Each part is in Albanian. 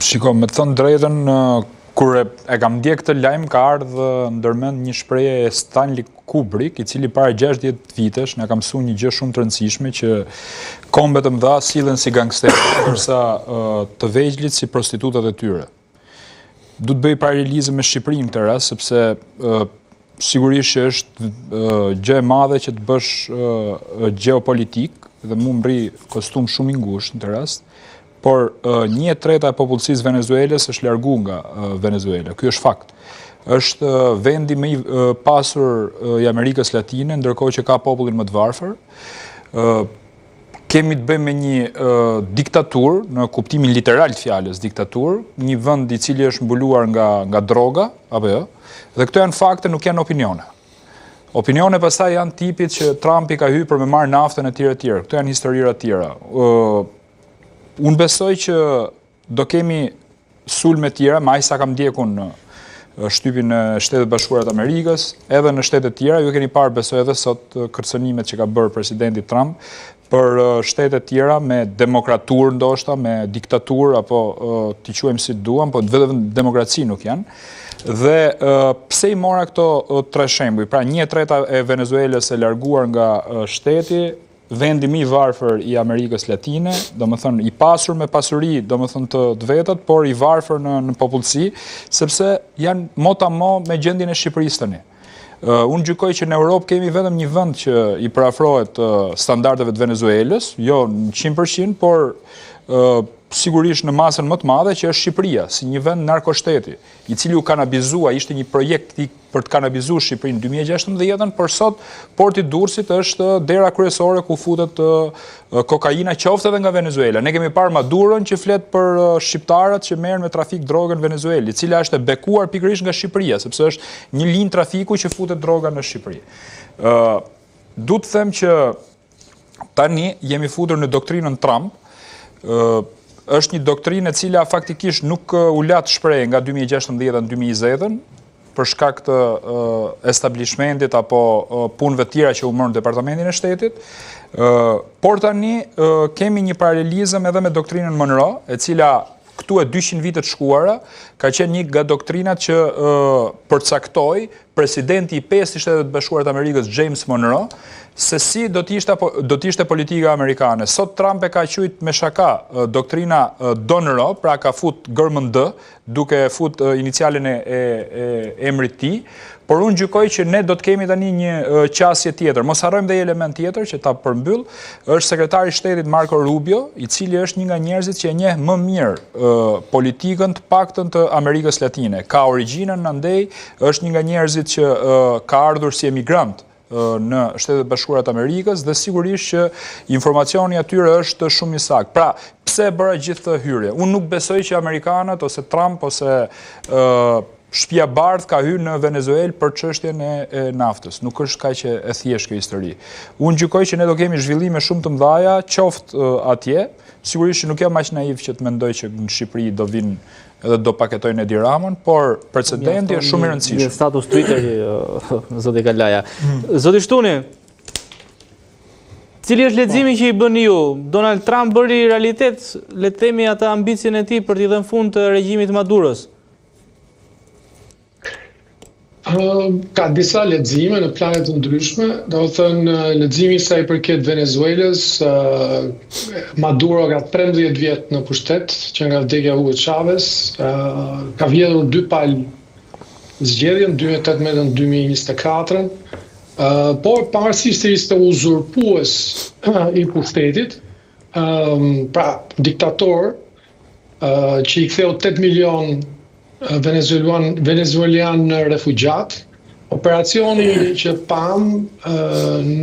Shiko, me të thënë drejtën, kur e kam ndjek këtë lajm, ka ardhë ndërmend një shprehje e Stanley Kubrick, i cili para 60 vitesh na ka mësuar një gjë shumë të rëndësishme që kombet e mëdha sillen si gangsterë, ndërsa të vegjëlit si prostitutat e tyre. Du të bëj paralelizëm me Shqipërinë në këtë rast, sepse sigurisht që është gjë e madhe që të bësh gjeopolitik, dhe mu mri kostum shumë i ngushtë në këtë rast, por 1/3 e popullsisë Venezuelës është largu nga Venezuela. Ky është fakt. Është vendi më i pasur i Amerikës Latine, ndërkohë që ka popullin më të varfër. Kemi të bëjmë me një diktaturë, në kuptimin literal të fjalës diktaturë, një vend i cili është mbuluar nga droga, apo jo? Dhe këto janë fakte, nuk janë opinione. Opinione pastaj janë tipit që Trumpi ka hyrë për me marrë naftën e tjera. Këto janë historira të tjera. Unë besoj që do kemi sulme tjera, ma sa kam ndjekun në shtypin në Shtetet Bashkuara të Amerikës, edhe në shtetet tjera, ju keni parë besoj edhe sot kërcënimet që ka bërë presidenti Trump për shtetet tjera me demokraturë ndoshta, me diktaturë, apo t'i quajmë si duam, po vetëm demokraci nuk janë. Dhe pse i mora këto tre shembuj? Pra 1/3 e Venezuelës e larguar nga shteti, vendi më i varfër i Amerikës Latine, domethënë i pasur me pasuri, domethënë të vetat, por i varfër në popullsi, sepse janë motamo me gjendjen e Shqipërisë tani. Unë gjykoj që në Europë kemi vetëm një vend që i parafrohet standardeve të Venezuelës, jo në 100%, por sigurisht në masën më të madhe, që është Shqipëria, si një vend narkoshteti, i cili u kanabizua, ishte një projekt për të kanabizuar Shqipërinë në 2016, por sot porti Durrësit është dera kryesore ku futet kokaina, qoftë edhe nga Venezuela. Ne kemi parë Maduron që flet për shqiptarët që merren me trafik drogën në Venezuelë, e cila është e bekuar pikërisht nga Shqipëria, sepse është një linjë trafiku që futet droga në Shqipëri. Du të them që tani jemi futur në doktrinën Trump. Është një doktrinë e cila faktikisht nuk u lat shprehje nga 2016 në 2020 për shkak të establishmentit apo punëve tjera që u morën në Departamentin e Shtetit, por tani kemi një paralelizëm edhe me doktrinën Monroe, e cila këtu e 200 vite të shkuara ka qenë një nga doktrinat që përcaktoi presidenti i 5 i Shtetet Bashkuara të Amerikës, James Monroe, se si do t'ishte politika amerikane. Sot Trump e ka quajtur me shaka doktrina Donroe, pra ka fut gërmën D, duke fut inicialin e emrit tij, por unë gjykoj që ne do të kemi tani një qasje tjetër. Mos harrojmë dhe një element tjetër që ta përmbyll, është sekretari i shtetit Marco Rubio, i cili është një nga njerëzit që e njeh më mirë politikën të paktën të Amerikës Latine. Ka origjinën andej, është një nga njerëzit që ka ardhur si emigrant në Shtetet Bashkuara të Amerikës dhe sigurisht që informacioni atyre është shumë i saktë. Pra, pse bëra gjithë këtë hyrje? Unë nuk besoj që amerikanët ose Trump ose Shtëpia e Bardhë ka hyrë në Venezuelë për çështjen e naftës. Nuk është kaq e thjeshtë kjo histori. Unë gjykoj që ne do kemi zhvillime shumë të mëdha, qoftë atje. Sigurisht që nuk jam aq naiv që të mendoj që në Shqipëri do vinë edhe do paketojnë Edi Ramën, por precedenti është shumë i rëndësishëm. Një status Twitter, zoti Kalaja. Zoti Shtuni, cili është leximi që i bëni ju? Donald Trump bëri realitet, le të themi, atë ambicien e tij për t'i dhënë fund të regjimit Maduros? Ka disa lexime në plane të ndryshme, do të thënë leximi sa i përket Venezuelës, Maduro ka 13 vjet në pushtet, që nga vdekja e Hugo Chavez, ka vjedhur 2 palë zgjedhjen, 2018-2024, por pavarësisht se ishte uzurpues i pushtetit, pra diktator, që i ktheu 8 milion venezuelian refugjat, operacioni që pam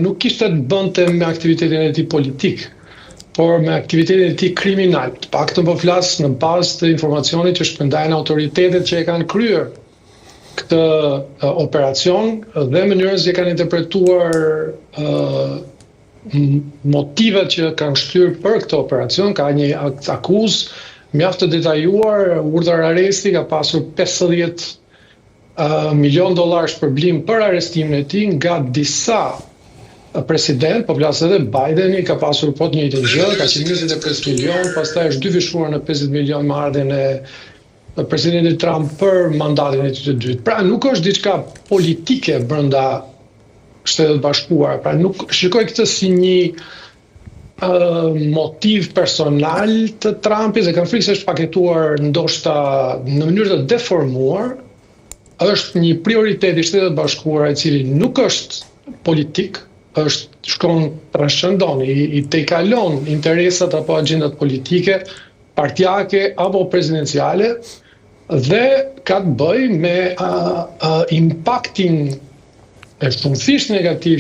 nuk kishte të bënte me aktivitetin e tij politik, por me aktivitetin e tij kriminal. Të paktën po flas në bazë të informacionit që shpërndajnë autoritetet që e kanë kryer këtë operacion dhe mënyrën se kanë interpretuar motivet që kanë shtyr për këtë operacion. Ka një akuzë mjaft të detajuar, urdhër arresti, ka pasur 50 milion dollar shpërblim për arrestimin e tij nga disa president, po plas edhe Bideni ka pasur po të njëjtën gjë, ka qenë 25 milion, pastaj është dyfishuar në 50 milion marrëdhjen e presidentit Trump për mandatin e tij të dytë. Pra nuk është diçka politike brenda Shtetet Bashkuara, pra nuk shikoj këtë si një motiv personal të Trumpit, dhe kam frikë se është paketuar ndoshta në mënyrë të deformuar. Është një prioritet i Shtetet Bashkuara i cili nuk është politik, shkon transcendon, i tejkalon interesat apo agjendat politike, partijake apo prezidenciale, dhe ka të bëjë me impaktin e shumësisht negativ